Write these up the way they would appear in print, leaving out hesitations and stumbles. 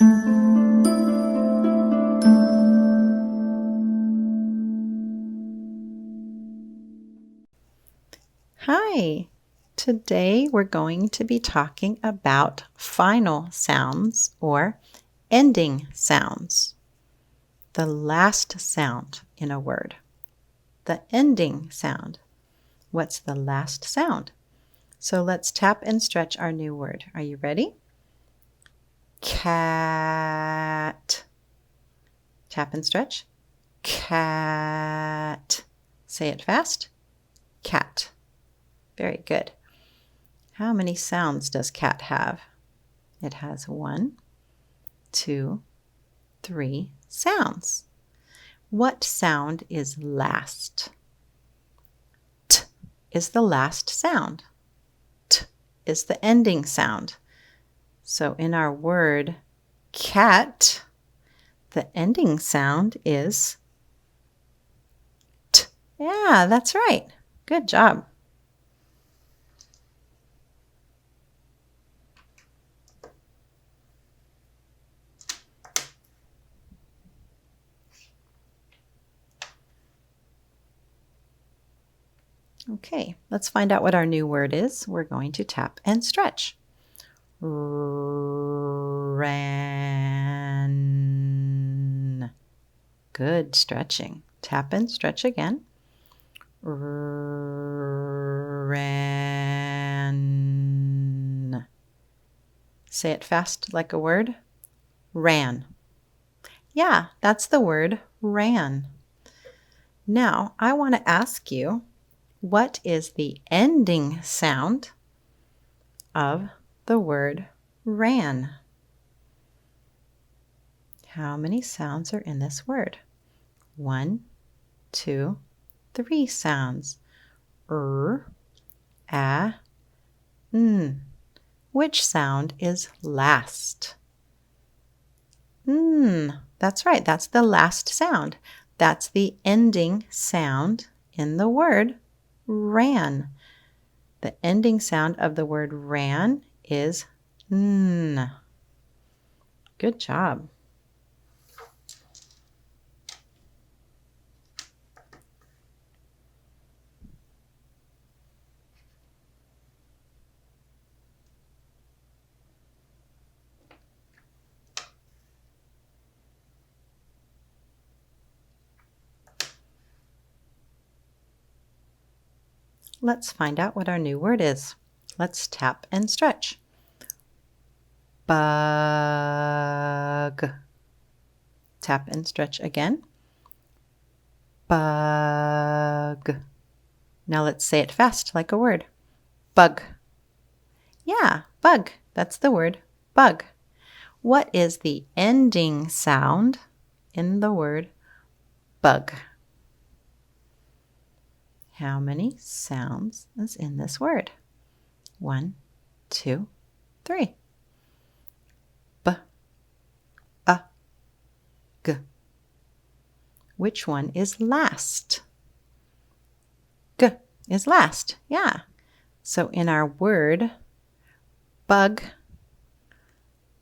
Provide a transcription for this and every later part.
Hi! Today we're going to be talking about final sounds or ending sounds. The last sound in a word. The ending sound. What's the last sound? So let's tap and stretch our new word. Are you ready? Cat. Tap and stretch. Cat. Say it fast. Cat. Very good. How many sounds does cat have? It has 1, 2, 3 sounds. What sound is last? T is the last sound. T is the ending sound. So in our word cat, the ending sound is T. Yeah, that's right. Good job. Okay, let's find out what our new word is. We're going to tap and stretch. Ran. Good stretching. Tap and stretch again. Ran. Say it fast like a word. Ran. Yeah, that's the word ran. Now, I want to ask you, what is the ending sound of the word ran? How many sounds are in this word? 1, 2, 3 sounds. N. Which sound is last? That's right. That's the last sound. That's the ending sound in the word ran. The ending sound of the word ran is n. Good job. Let's find out what our new word is. Let's tap and stretch. Bug. Tap and stretch again. Bug. Now let's say it fast like a word. Bug. Yeah, bug. That's the word bug. What is the ending sound in the word bug? How many sounds is in this word? 1, 2, 3. B, a, g. Which one is last? G is last. Yeah. So in our word bug,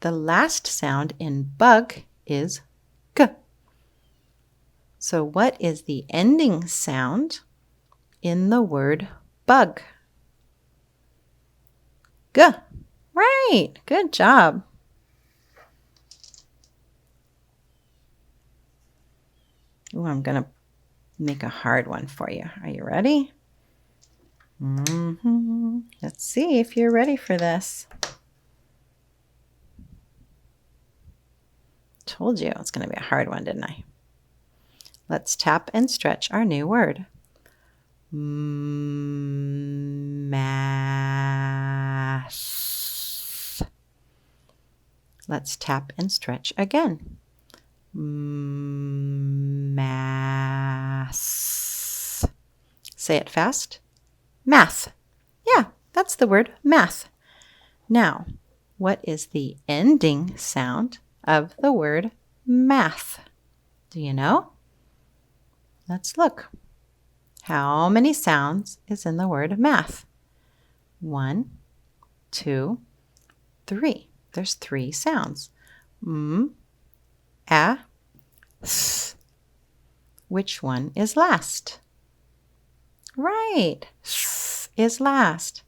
the last sound in bug is g. So what is the ending sound in the word bug? G. Right. Good job. Ooh, I'm going to make a hard one for you. Are you ready? Let's see if you're ready for this. Told you it's going to be a hard one, didn't I? Let's tap and stretch our new word. Math. Let's tap and stretch again. Math. Say it fast. Math. Yeah, that's the word math. Now, what is the ending sound of the word math? Do you know? Let's look. How many sounds is in the word math? 1, 2, 3. There's 3 sounds. a, th. Which one is last? Right, th is last.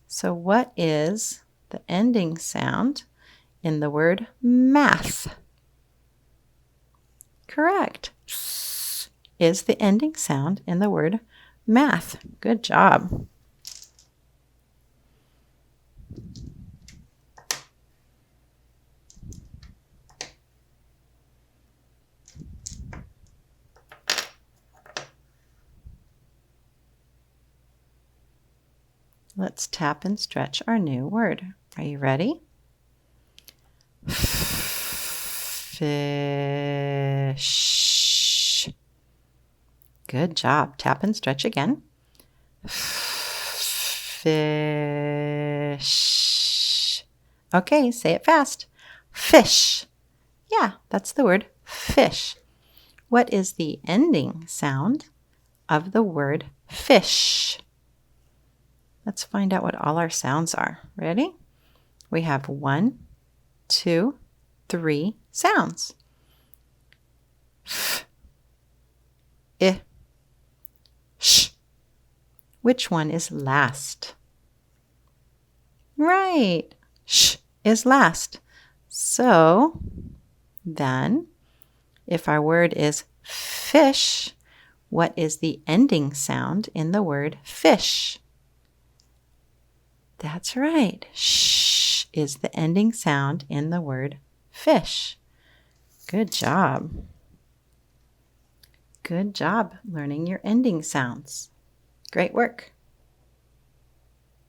So what is the ending sound in the word math? Correct. Th is the ending sound in the word math. Good job. Let's tap and stretch our new word. Are you ready? Fish. Good job. Tap and stretch again. Fish. Okay, say it fast. Fish. Yeah, that's the word fish. What is the ending sound of the word fish? Let's find out what all our sounds are. Ready? We have 1, 2, 3 sounds. F, I, sh. Which one is last? Right. Sh is last. So then, if our word is fish, what is the ending sound in the word fish? That's right. Sh is the ending sound in the word fish. Good job. Good job learning your ending sounds. Great work.